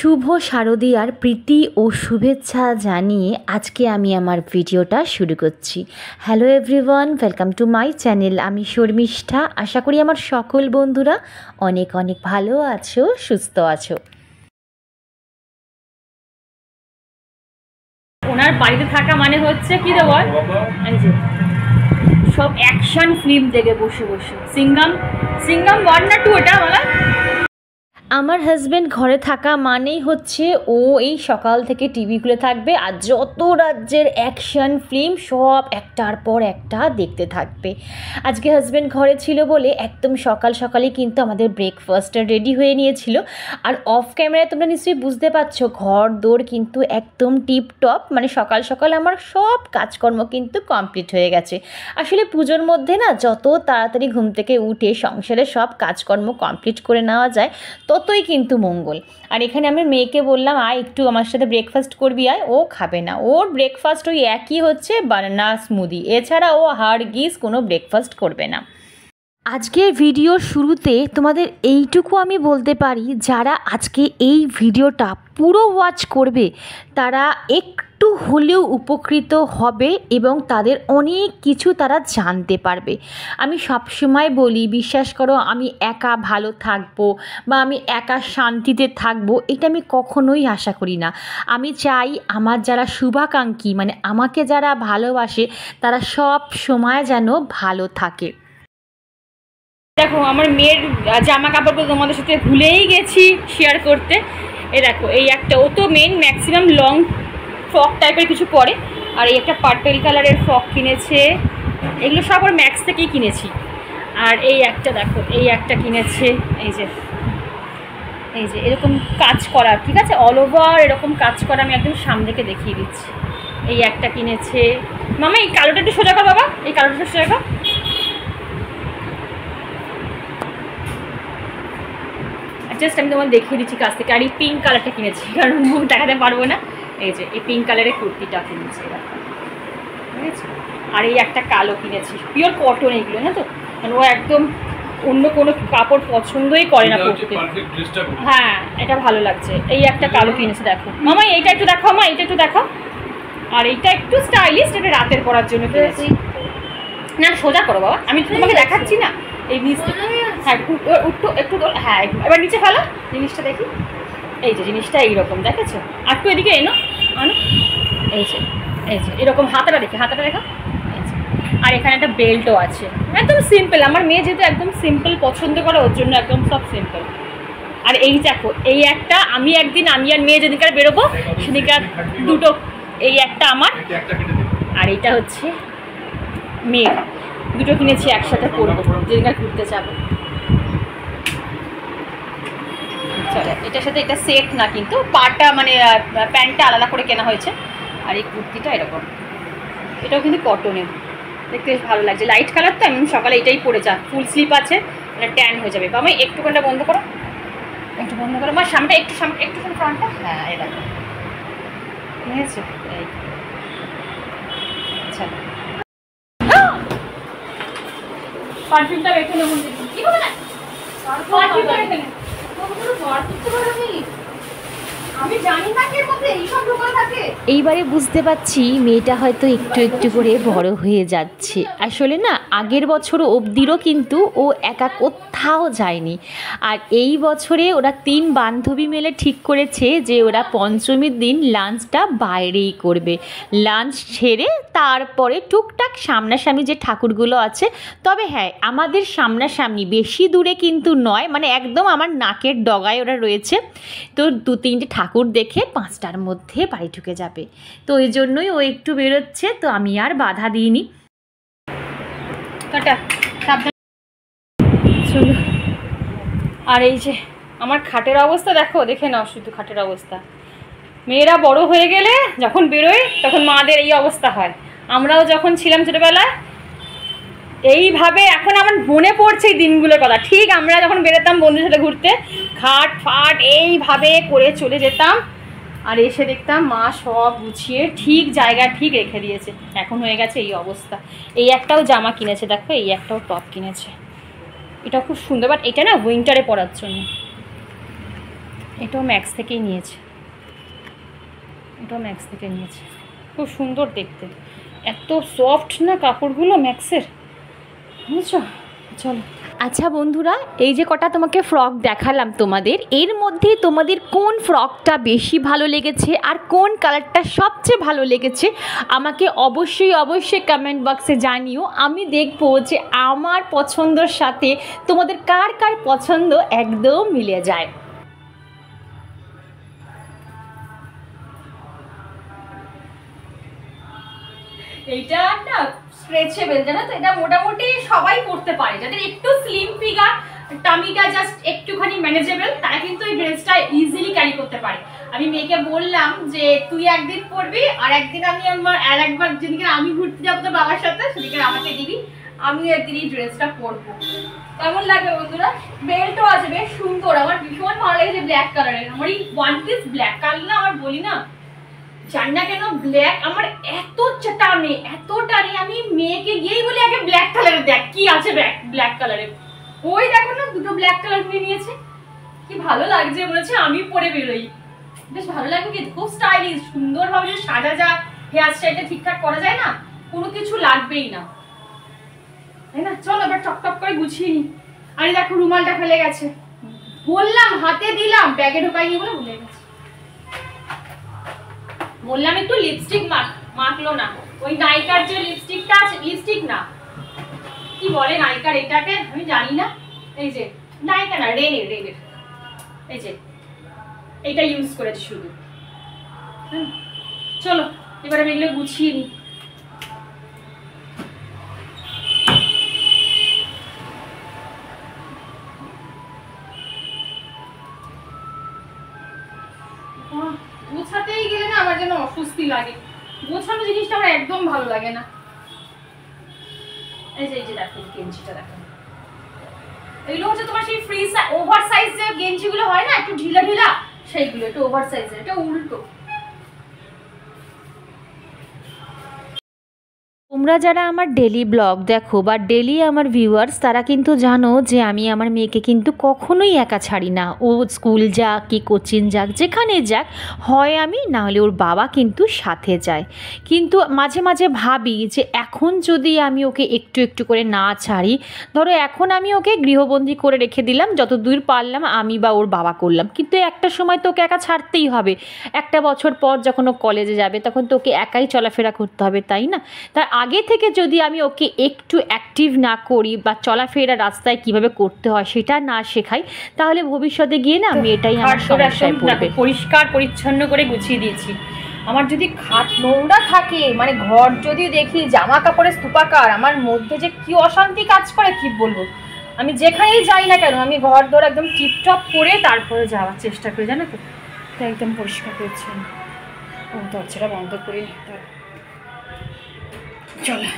শুভ শারদীয়ার প্রীতি ও শুভেচ্ছা জানিয়ে আজকে আমি আমার ভিডিওটা শুরু করছি। Hello everyone, welcome to my channel. আমি শর্মিষ্ঠা। আশা করি আমার সকল বন্ধুরা অনেক অনেক ভালো আছো, সুস্থ আছো। ওনার বাড়িতে থাকা মানে হচ্ছে কি রে বল, এই যে সব অ্যাকশন ফিল্ম দেখে বসে বসে। সিঙ্গাম 1 না 2 এটা বলা। আমার হাজব্যান্ড ঘরে থাকা মানেই হচ্ছে ও এই সকাল থেকে টিভি খুলে থাকবে আর যত রাজ্যের অ্যাকশন ফিল্ম সব একটার পর একটা দেখতে থাকবে। আজকে হাজব্যান্ড ঘরে ছিল বলে একদম সকাল সকালে কিন্তু আমাদের ব্রেকফাস্টটা রেডি হয়ে নিয়েছিল। আর অফ ক্যামেরায় তোমরা নিশ্চয়ই বুঝতে পারছো ঘর দৌড় কিন্তু একদম টিপটপ, মানে সকাল সকাল আমার সব কাজকর্ম কিন্তু কমপ্লিট হয়ে গেছে। আসলে পুজোর মধ্যে না যত তাড়াতাড়ি ঘুম থেকে উঠে সংসারে সব কাজকর্ম কমপ্লিট করে নেওয়া যায় ততই কিন্তু মঙ্গল। আর এখানে আমি মেয়েকে বললাম আয় একটু আমার সাথে ব্রেকফাস্ট করবি, আয়। ও খাবে না, ওর ব্রেকফাস্ট ওই একই হচ্ছে বানানা স্মুদি, এছাড়া ও হারগিজ কোনো ব্রেকফাস্ট করবে না। আজকের ভিডিওর শুরুতে তোমাদের এইটুকু আমি বলতে পারি, যারা আজকে এই ভিডিওটা পুরো ওয়াচ করবে তারা একটু হলেও উপকৃত হবে এবং তাদের অনেক কিছু তারা জানতে পারবে। আমি সবসময় বলি, বিশ্বাস করো আমি একা ভালো থাকবো বা আমি একা শান্তিতে থাকবো এটা আমি কখনোই আশা করি না। আমি চাই আমার যারা শুভাকাঙ্ক্ষী, মানে আমাকে যারা ভালোবাসে তারা সব সময় যেন ভালো থাকে। দেখো আমার মেয়ের জামা কাপড়গুলো তোমাদের সাথে ভুলেই গেছি শেয়ার করতে। দেখো এই একটা, ও তো মেন ম্যাক্সিমাম লং ফ্রক টাইপের কিছু পরে, আর এই একটা পার্পেল কালারের ফ্রক কিনেছে। এগুলো সব ওর ম্যাক্স থেকেই কিনেছি। আর এই একটা দেখো, এই একটা কিনেছে, এই যে এরকম কাজ করা, ঠিক আছে, অল ওভার এরকম কাজ করা। আমি একদম সামনে থেকে দেখিয়ে দিচ্ছি। এই একটা কিনেছে। মামা এই কালোটা একটু সোজা কর বাবা, এই কালোটা একটু সোজা কর। জাস্ট আমি তোমার দেখিয়ে দিচ্ছি কাছ থেকে। আর এই পিঙ্ক কালারটা কিনেছি, কারণ মুখ দেখাতে পারবো না। এই যে এই পিঙ্ক কালারের কুর্তিটা কিনেছি, ঠিক আছে। আর এই একটা কালো কিনেছি, পিওর কটন এগুলো, না তো, মানে ও একদম অন্য কোনো কাপড় পছন্দই করে না পরতে। হ্যাঁ এটা ভালো লাগছে। এই একটা কালো কিনেছি, দেখো মামা এইটা একটু দেখাও, মা এইটা একটু দেখাও। আর এইটা একটু স্টাইলিশ, এটা রাতের পরার জন্য কিনেছি। না সোজা করো বাবা, আমি তোমাকে দেখাচ্ছি না। এই নিচটা, হ্যাঁ একটু হ্যাঁ এবার নিচে ফেলো জিনিসটা দেখি। এই যে জিনিসটা এইরকম দেখেছো, আর একটু এদিকে আনো। এই যে এরকম হাতাটা দেখি, হাতাটা দেখা। আর এখানে একটা বেল্টও আছে, একদম সিম্পল। আমার মেয়ে যেহেতু একদম সিম্পল পছন্দ করে ওর জন্য একদম সব সিম্পল। আর এই দেখো এই একটা, আমি আর মেয়ে যেদিনকার বেরোবো সেদিনকার দুটো, এই একটা আমার আর এইটা হচ্ছে মেয়ে, দুটো কিনেছি একসাথে পরবো যেদিনকার ঘুরতে যাবো। চলো এটার সাথে এটা সেট না, কিন্তু পাটা মানে প্যান্টটা আলাদা করে কেনা হয়েছে। আর এই কুর্তিটা এরকম, এটাও কিন্তু কটনের, দেখতে বেশ ভালো লাগছে। লাইট কালার তো, আমি সকালে এটাই পরে যা, ফুল স্লিপ আছে, এটা ট্যান হয়ে যাবে। বাবা একটুখানটা বন্ধ করো, একটু বন্ধ করো। আমার সামনে একটু ফ্রন্টটা, হ্যাঁ এই দেখো, ঠিক আছে। এই আচ্ছা পারফিউমটা রেখে নেব, কি হবে না পারফিউমটা রেখে নেব। আমি জানি না এর মধ্যে এইসব ঢোকা থাকে। এইবারে বুঝতে পারছি মেয়েটা হয়তো একটু একটু করে বড় হয়ে যাচ্ছে। আসলে না আগের বছর অবধিরও কিন্তু ও একা কোথাও যায়নি। আর এই বছরে ওরা 3 বান্ধবী মিলে ঠিক করেছে যে ওরা পঞ্চমীর দিন লাঞ্চটা বাইরেই করবে। লাঞ্চ ছেড়ে তারপরে টুকটাক সামনাসামনি যে ঠাকুরগুলো আছে, তবে হ্যাঁ আমাদের সামনাসামনি, বেশি দূরে কিন্তু নয়, মানে একদম আমার নাকের ডগায় ওরা রয়েছে। তো 2-3টে ঠাকুর দেখে 5টার মধ্যে বাড়ি ঢুকে যাবে। তো ওই জন্যই ও একটু বেরোচ্ছে, তো আমি আর বাধা দিইনি। টাটা, সাবধান। চলো। আর এই যে আমার খাটের অবস্থা দেখো, দেখে নাও শুধু খাটের অবস্থা। মেয়েরা বড় হয়ে গেলে যখন বেরোয় তখন মাদের এই অবস্থা হয়। আমরাও যখন ছিলাম ছোটোবেলায় এইভাবে, এখন আমার মনে পড়ছে এই দিনগুলোর কথা। ঠিক আমরা যখন বেরোতাম বন্ধুদের সাথে ঘুরতে, খাট ফাট এইভাবে করে চলে যেতাম, আর এসে দেখতাম মা সব গুছিয়ে ঠিক জায়গা ঠিক রেখে দিয়েছে। এখন হয়ে গেছে এই অবস্থা। এই একটাও জামা কিনেছে দেখো, এই একটাও টপ কিনেছে, এটা খুব সুন্দর, বাট এটা না উইন্টারে পরার জন্য। এটাও ম্যাক্স থেকেই নিয়েছে, খুব সুন্দর দেখতে, এত সফট না কাপড়গুলো ম্যাক্সের, বুঝছো? চলো। আচ্ছা বন্ধুরা, এই যে কটা তোমাকে ফ্রক দেখালাম তোমাদের, এর মধ্যে তোমাদের কোন ফ্রকটা বেশি ভালো লেগেছে আর কোন কালারটা সবচেয়ে ভালো লেগেছে আমাকে অবশ্যই কমেন্ট বক্সে জানিও। আমি দেখবো যে আমার পছন্দর সাথে তোমাদের কার কার পছন্দ একদম মিলে যায়। এইটা একটা স্ট্রেচেবল, জানো তো, এটা মোটামুটি সবাই পরতে পারে, যাদের একটু স্লিম ফিগার, টামিটা জাস্ট একটুখানি ম্যানেজেবল, তারা কিন্তু এই ড্রেসটা ইজিলি ক্যারি করতে পারে। আমি মেয়েকে বললাম যে তুই একদিন পরবি আর একদিন আমি একবার যেদিকে আমি ঘুরতে যাবো তো বাবার সাথে, সেদিকে আমাকে দিবি, আমি একদিন এই ড্রেসটা পরবো। কেমন লাগবে বন্ধুরা? বেল্টও আছে বেশ সুন্দর, আমার ভীষণ ভালো লেগেছে ব্ল্যাক কালারের। আমার এই ওয়ান পিস ব্ল্যাক কালার না, আমার বলি না, জানি না কেন ব্ল্যাক আমার এত টানে, আমি মেয়েকে গিয়েই বলি আগে ব্ল্যাক কালারের দেখ কি আছে ব্ল্যাক কালারের। ওই দেখো না, দুটো ব্ল্যাক কালার নিয়ে নিয়েছে, কি ভালো লাগছে, মনে হচ্ছে আমি পরে বেরোই, বেশ ভালো লাগবে, কি খুব স্টাইলিশ, সুন্দরভাবে যদি সাজা যায়, হেয়ার স্টাইলটা ঠিকঠাক করা যায় না, কোনো কিছু লাগবেই না, তাই না? চলো এবার টক করে গুছিয়ে নি। আরে দেখো রুমালটা ফেলে গেছে, বললাম হাতে দিলাম, ব্যাগে ঢোকাইনি বলে ভুলে গেছে। বললাম একটু লিপস্টিক মাখলো না, ওই নাইকার যে লিপস্টিকটা আছে, লিপস্টিক না কি বলে নাইকার এটাকে আমি জানি না, এই যে নাইকা না রেনের, এই যে এটা ইউজ করেছি শুধু। চলো এবার আমি এগুলো গুছিয়ে নিই। গোছাতেই গেলে না আমার যেন অস্বস্তি লাগে, গোছানো জিনিসটা আমার একদম ভালো লাগে না। এই যে দেখো গেঞ্জিটা দেখো, এগুলো হচ্ছে তোমার সেই ফ্রি ওভার সাইজ যে গেঞ্জিগুলো হয় না একটু ঢিলা সেইগুলো, একটু ওভার সাইজের, এটা উল্টো। তোমরা যারা আমার ডেলি ব্লগ দেখো বা ডেলি আমার ভিউয়ার্স, তারা কিন্তু জানো যে আমি আমার মেয়েকে কিন্তু কখনোই একা ছাড়ি না। ও স্কুল যাক কি কোচিং যাক, যেখানে যাক, হয় আমি না হলে ওর বাবা কিন্তু সাথে যায়। কিন্তু মাঝে মাঝে ভাবি যে এখন যদি আমি ওকে একটু করে না ছাড়ি, ধরো এখন আমি ওকে গৃহবন্দী করে রেখে দিলাম, যতদূর পারলাম আমি বা ওর বাবা করলাম, কিন্তু একটা সময় তো ওকে একা ছাড়তেই হবে। একটা বছর পর যখন ও কলেজে যাবে তখন তো ওকে একাই চলাফেরা করতে হবে, তাই না? তাই আগে থেকে যদি আমি ওকে একটু অ্যাক্টিভ না করি বা চলাফেরা রাস্তায় কিভাবে করতে হয় সেটা না শেখাই, তাহলে ভবিষ্যতে গিয়ে না মেয়েটাই আমার সমস্যায় পড়বে। পরিষ্কার পরিচ্ছন্ন করে গুছিয়ে দিয়েছি। আমার যদি খাট নোংরা থাকে, মানে ঘর যদি দেখি জামা কাপড়ের স্তূপাকার, আমার মধ্যে যে কি অশান্তি কাজ করে কি বলবো। আমি যেখানেই যাই না কেন আমি ঘর দর একদম টিপটপ করে তারপরে যাওয়ার চেষ্টা করি, জানো তো, একদম পরিষ্কার পরিচ্ছন্ন। ও দরজাটা বন্ধ করে চলো।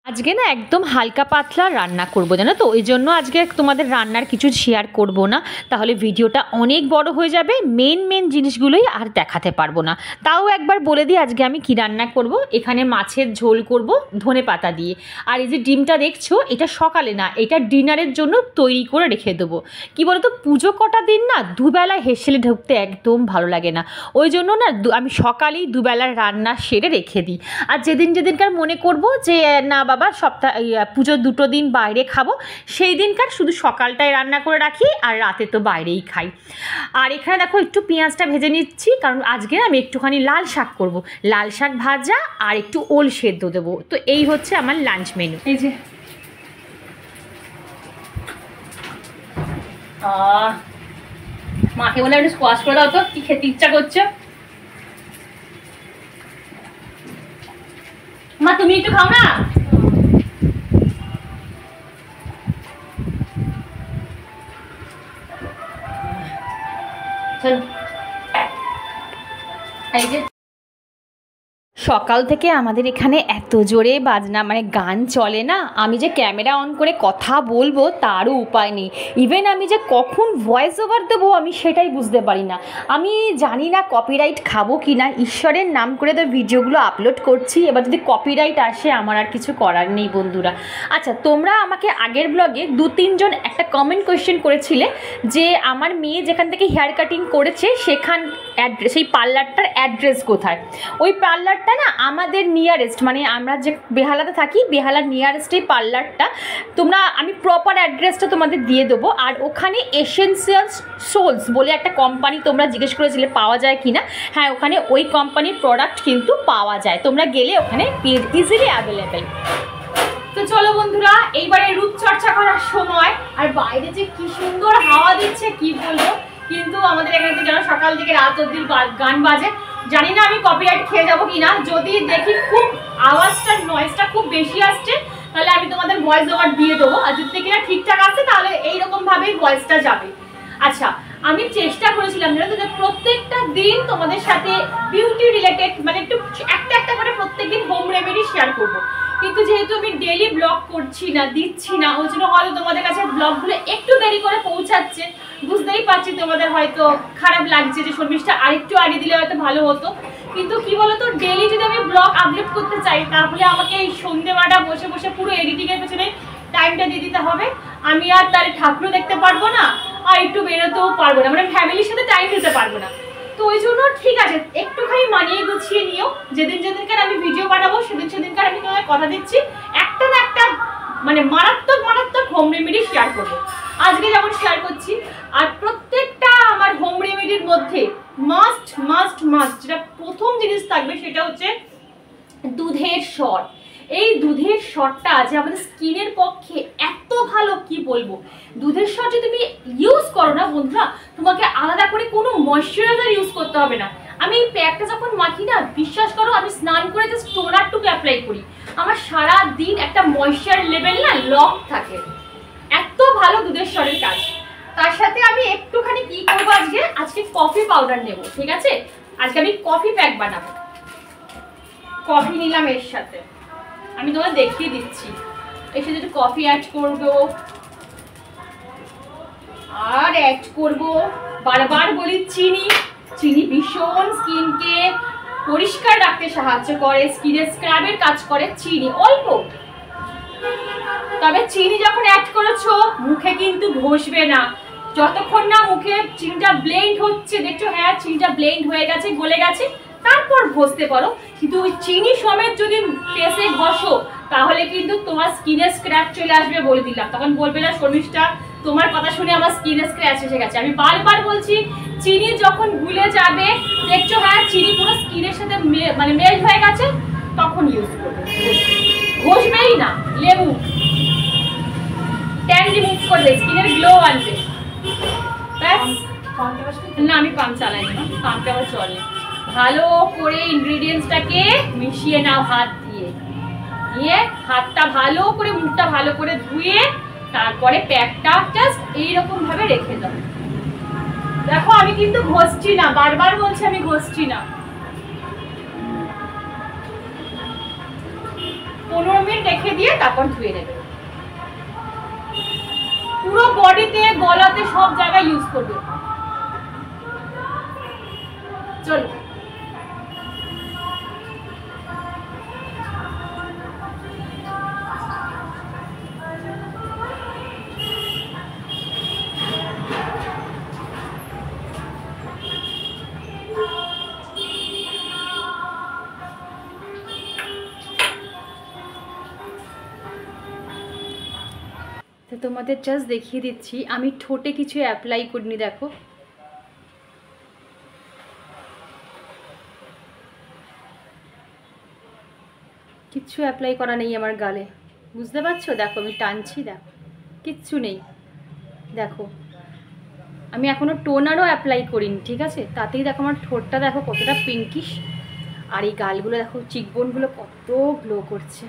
আজকে না একদম হালকা পাতলা রান্না করবো, জানো তো, ওই জন্য আজকে তোমাদের রান্নার কিছু শেয়ার করব না, তাহলে ভিডিওটা অনেক বড় হয়ে যাবে, মেন জিনিসগুলোই আর দেখাতে পারবো না। তাও একবার বলে দিই আজকে আমি কি রান্না করব। এখানে মাছের ঝোল করব ধনেপাতা দিয়ে, আর এই যে ডিমটা দেখছো এটা সকালে না, এটা ডিনারের জন্য তৈরি করে রেখে দেবো। কি বলতো, পুজো কটা দিন না দুবেলা হেসেলে ঢুকতে একদম ভালো লাগে না, ওই জন্য না আমি সকালেই দুবেলার রান্না সেরে রেখে দিই। আর যেদিনকার মনে করব যে না বাবা পুজোর 2 দিন বাইরে খাবো, সেই দিনকার শুধু সকালটায় রান্না করে রাখি আর রাতে তো বাইরেই খাই। আর এখানে দেখো একটু পেঁয়াজটা ভেজে নিচ্ছি, কারণ আজকে আমি একটুখানি লাল শাক করব, লাল শাক ভাজা আর একটু ওল সেদ্ধ দেবো। তো এই হচ্ছে আমার লাঞ্চ মেনু। এই যে মাকে বলে একটু স্কোয়াশ করে দাও তো, কি খেতে ইচ্ছা করছে। মা তুমি একটু খাও না। সকাল থেকে আমাদের এখানে এত জোরে বাজনা মানে গান চলে না, আমি যে ক্যামেরা অন করে কথা বলবো তারও উপায় নেই। ইভেন আমি যে কখন ভয়েস ওভার দেবো আমি সেটাই বুঝতে পারি না। আমি জানি না কপিরাইট খাবো কি না, ঈশ্বরের নাম করে তো ভিডিওগুলো আপলোড করছি, এবার যদি কপিরাইট আসে আমার আর কিছু করার নেই বন্ধুরা। আচ্ছা, তোমরা আমাকে আগের ব্লগে 2-3 জন একটা কমেন্ট কোয়েশ্চেন করেছিলে যে আমার মেয়ে যেখান থেকে হেয়ার কাটিং করেছে সেখান সেই পার্লারটার অ্যাড্রেস কোথায়। ওই পার্লারটা না আমাদের নিয়ারেস্ট, মানে আমরা যে বেহালাতে থাকি বেহালার নিয়ারেস্টেই পার্লারটা। তোমরা আমি প্রপার অ্যাড্রেসটা তোমাদের দিয়ে দেবো। আর ওখানে এসেনশিয়াল সোলস বলে একটা কোম্পানি, তোমরা জিজ্ঞেস করেছিলে পাওয়া যায় কি না, হ্যাঁ ওখানে ওই কোম্পানির প্রোডাক্ট কিন্তু পাওয়া যায়, তোমরা গেলে ওখানে ইজিলি অ্যাভেলেবেল। তো চলো বন্ধুরা, এইবারে রূপচর্চা করার সময়। আর বাইরে যে কি সুন্দর হাওয়া দিচ্ছে কি বলবো, কিন্তু আমাদের এখানে তো যেন সকাল থেকে রাত অবধি গান বাজে। জানি না আমি কপিরাইট খেয়ে যাবো কিনা, যদি দেখি খুব আওয়াজটা নয়েজটা খুব বেশি আসছে তাহলে আমি তোমাদের ভয়েস ওভার দিয়ে দেবো, আর যদি কিনা ঠিকঠাক আসছে তাহলে এইরকম ভাবেই ভয়েসটা যাবে। আচ্ছা, আমি চেষ্টা করেছিলাম জানো তো যে প্রত্যেকটা দিন তোমাদের সাথে বিউটি রিলেটেড মানে একটু একটা একটা করে প্রত্যেকদিন হোম রেমেডি শেয়ার করবো, কিন্তু যেহেতু আমি ডেলি ব্লগ করছি না, দিচ্ছি না, ওই জন্য হয়তো তোমাদের কাছে ব্লগগুলো একটু দেরি করে পৌঁছাচ্ছে। বুঝতেই পারছি তোমাদের হয়তো খারাপ লাগছে যে শর্মিষ্ঠা আরেকটু আগে দিলে হয়তো ভালো হতো, কিন্তু কি বলতো ডেলি যদি আমি ব্লগ আপলোড করতে চাই তাহলে আমাকে এই সন্ধ্যেবেলাটা বসে বসে পুরো এডিটিংয়ের পেছনে টাইমটা দিয়ে দিতে হবে। আমি আর তার ঠাকুরও দেখতে পারবো না, আর একটু বেরোতেও পারবো না, মানে ফ্যামিলির সাথে টাইম দিতে পারবো না। তো ওই জন্য ঠিক আছে, একটুখানি মানিয়ে গুছিয়ে নিও। যেদিন যেদিনকার আমি ভিডিও বানাবো সেদিনকার আমি তোমাদের কথা দিচ্ছি একটা না একটা মানে মারাত্মক মারাত্মক হোম রেমেডি শেয়ার করবো। আজকে যেমন শেয়ার করছি, আর প্রত্যেকটা আমার হোম রেমেডির মধ্যে মাস্ট মাস্ট মাস্ট যেটা প্রথম জিনিস থাকবে সেটা হচ্ছে দুধের শট। এই দুধের শটটা আছে আমাদের স্কিনের পক্ষে এত ভালো কি বলবো। দুধের শট যদি তুমি ইউজ করো না বন্ধুরা, তোমাকে আলাদা করে কোনো ময়শ্চারাইজার ইউজ করতে হবে না। আমি এই প্যাকটা যখন মাখি না, বিশ্বাস করো আমি স্নান করে জাস্ট টোনারটুকু অ্যাপ্লাই করি, আমার সারা দিন একটা ময়শ্চার লেভেল না লক থাকে। এত ভালো দুধের শটের কাজ। তার সাথে আমি একটুখানি কি করবো, আজকে কফি পাউডার নেব, ঠিক আছে? আজকে আমি কফি প্যাক বানাবো। কফি নিলাম এর সাথে, আমি তোমাদের দেখিয়ে দিচ্ছি। এর সাথে একটু কফি অ্যাড করবো, আর অ্যাড করবো বারবার বলি চিনি। চিনি ভীষণ স্কিনকে পরিষ্কার রাখতে সাহায্য করে, স্কিনের স্ক্রাবের কাজ করে চিনি অল্প। তবে চিনি যখন অ্যাড করেছো মুখে কিন্তু ঘষবে না, যতক্ষণ না মুখে চিনিটা ব্লেন্ড হচ্ছে, দেখছো হ্যাঁ চিনিটা ব্লেন্ড হয়ে গেছে, গলে গেছে, তারপর ঘষতে পারো। কিন্তু ওই চিনি সমেত যদি ফেসে ঘষো তাহলে কিন্তু তোমার স্কিনে স্ক্র্যাচ চলে আসবে বলে দিলাম। তখন বলবে না শর্মিষ্ঠা তোমার কথা শুনে আমার স্কিনে স্ক্র্যাচ এসে গেছে। আমি বারবার বলছি চিনি যখন গুলে যাবে, দেখছো হ্যাঁ চিনি পুরো স্কিনের সাথে মানে মেল্ট হয়ে গেছে, তখন ইউজ করবে। ঘষবেই না, লেবু ট্যান রিমুভ করবে, স্কিনের গ্লো আনবে। ব্যাস। না আমি পাম্প চালাই না, পাম্পটা আবার চলে। ভালো করে ইনগ্রিডিয়েন্টসটাকে মিশিয়ে নাও হাত দিয়ে, নিয়ে হাতটা ভালো করে মুখটা ভালো করে ধুয়ে তারপরে প্যাকটা জাস্ট এইরকম ভাবে রেখে দাও। দেখো আমি কিন্তু ঘষছি না, বারবার বলছি আমি ঘষছি না। 15 মিনিট রেখে দিয়ে তারপর ধুয়ে নেবে। পুরো বডিতে গলাতে সব জায়গায় ইউজ করবে। চলো তোমাদের জাস্ট দেখিয়ে দিচ্ছি, আমি ঠোঁটে কিছু অ্যাপ্লাই করিনি, দেখো কিচ্ছু অ্যাপ্লাই করা নেই আমার গালে, বুঝতে পারছো? দেখো আমি টানছি, দেখো কিচ্ছু নেই। দেখো আমি এখনও টোনারও অ্যাপ্লাই করিনি, ঠিক আছে? তাতেই দেখো আমার ঠোঁটটা দেখো কতটা পিঙ্কিশ, আর এই গালগুলো দেখো চিকবোনগুলো কত গ্লো করছে।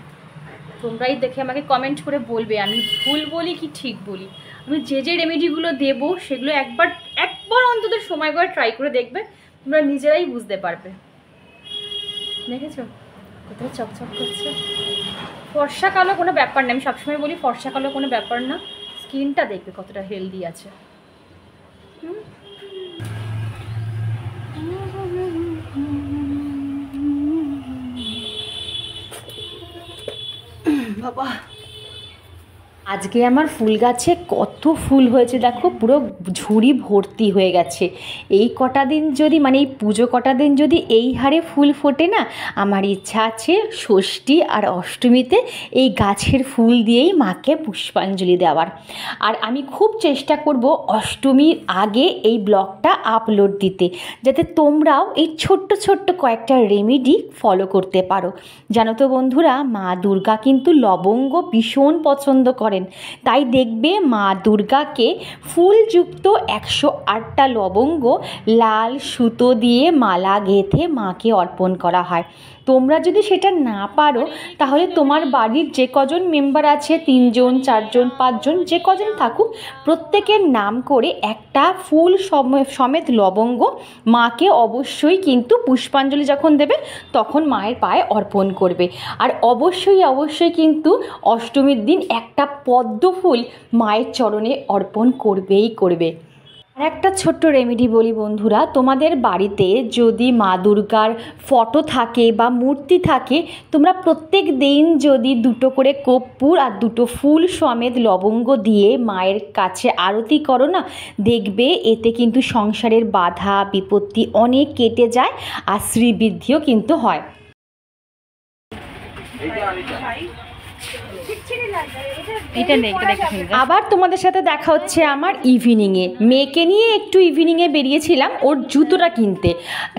তোমরাই দেখে আমাকে কমেন্ট করে বলবে আমি ভুল বলি কি ঠিক বলি। আমি যে যে রেমেডিগুলো দেবো সেগুলো একবার অন্তত সময় করে ট্রাই করে দেখবে, তোমরা নিজেরাই বুঝতে পারবে। দেখেছো? কোথায় চকচক করছে। ফর্সা কালো কোনো ব্যাপার না, আমি সবসময় বলি ফর্সা কালো কোনো ব্যাপার না, স্কিনটা দেখবে কতটা হেলদি আছে। বাবা আজকে আমার ফুল গাছে কত ফুল হয়েছে দেখো, পুরো ঝুড়ি ভর্তি হয়ে গেছে। এই কটা দিন যদি মানে এই পুজো কটা দিন যদি এই হারে ফুল ফোটে না, আমার ইচ্ছা আছে ষষ্ঠী আর অষ্টমীতে এই গাছের ফুল দিয়েই মাকে পুষ্পাঞ্জলি দেওয়ার। আর আমি খুব চেষ্টা করব অষ্টমীর আগে এই ব্লগটা আপলোড দিতে, যাতে তোমরাও এই ছোট্ট ছোট্ট কয়েকটা রেমেডি ফলো করতে পারো। জানো তো বন্ধুরা, মা দুর্গা কিন্তু লবঙ্গ ভীষণ পছন্দ করে। তাই দেখবে মা দুর্গাকে ফুলযুক্ত 108টা লবঙ্গ লাল সুতো দিয়ে মালা গেঁথে মাকে অর্পণ করা হয়। তোমরা যদি সেটা না পারো তাহলে তোমার বাড়ির যে কজন মেম্বার আছে, 3 জন 4 জন 5 জন যে কজন থাকুক, প্রত্যেকের নাম করে একটা ফুল সমেত লবঙ্গ মাকে অবশ্যই কিন্তু পুষ্পাঞ্জলি যখন দেবে তখন মায়ের পায়ে অর্পণ করবে। আর অবশ্যই কিন্তু অষ্টমীর দিন একটা পদ্ম ফুল মায়ের চরণে অর্পণ করবে। আর একটা ছোট্ট রেমেডি বলি বন্ধুরা, তোমাদের বাড়িতে যদি মা দুর্গার ফটো থাকে বা মূর্তি থাকে, তোমরা প্রত্যেক দিন যদি 2টো করে কর্পূর আর 2টো ফুল সমেত লবঙ্গ দিয়ে মায়ের কাছে আরতি করো না, দেখবে এতে কিন্তু সংসারের বাধা বিপত্তি অনেক কেটে যায় আর শ্রীবৃদ্ধিও কিন্তু হয়। আবার তোমাদের সাথে দেখা হচ্ছে আমার ইভিনিংয়ে। মেয়েকে নিয়ে একটু ইভিনিংয়ে বেরিয়েছিলাম ওর জুতোটা কিনতে।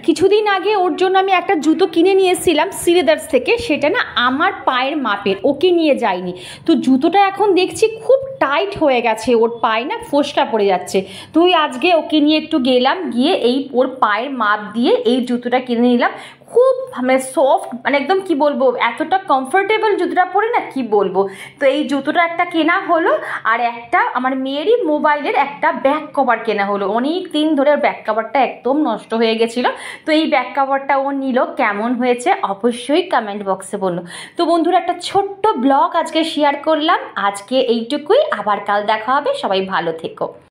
কিছুদিন আগে ওর জন্য আমি একটা জুতো কিনে নিয়ে এসেছিলাম শ্রীলেদার্স থেকে, সেটা না আমার পায়ের মাপের, ওকে নিয়ে যাইনি। তো জুতোটা এখন দেখছি খুব টাইট হয়ে গেছে, ওর পায়ে না ফোসকা পড়ে যাচ্ছে। তো আজকে ওকে নিয়ে একটু গেলাম, গিয়ে এই ওর পায়ের মাপ দিয়ে এই জুতোটা কিনে নিলাম। খুব মানে সফট, মানে একদম কি বলবো, এতটা কমফোর্টেবল জুতোটা পরে না কি বলবো। তো এই জুতোটা একটা কেনা হলো, আর একটা আমার মেয়েরই মোবাইলের একটা ব্যাক কভার কেনা হলো। অনেক দিন ধরে ব্যাক কভারটা একদম নষ্ট হয়ে গেছিলো, তো এই ব্যাক কভারটা ও নিল। কেমন হয়েছে অবশ্যই কমেন্ট বক্সে বললো। তো বন্ধুরা, একটা ছোট্ট ব্লগ আজকে শেয়ার করলাম, আজকে এইটুকুই, আবার কাল দেখা হবে। সবাই ভালো থেকো।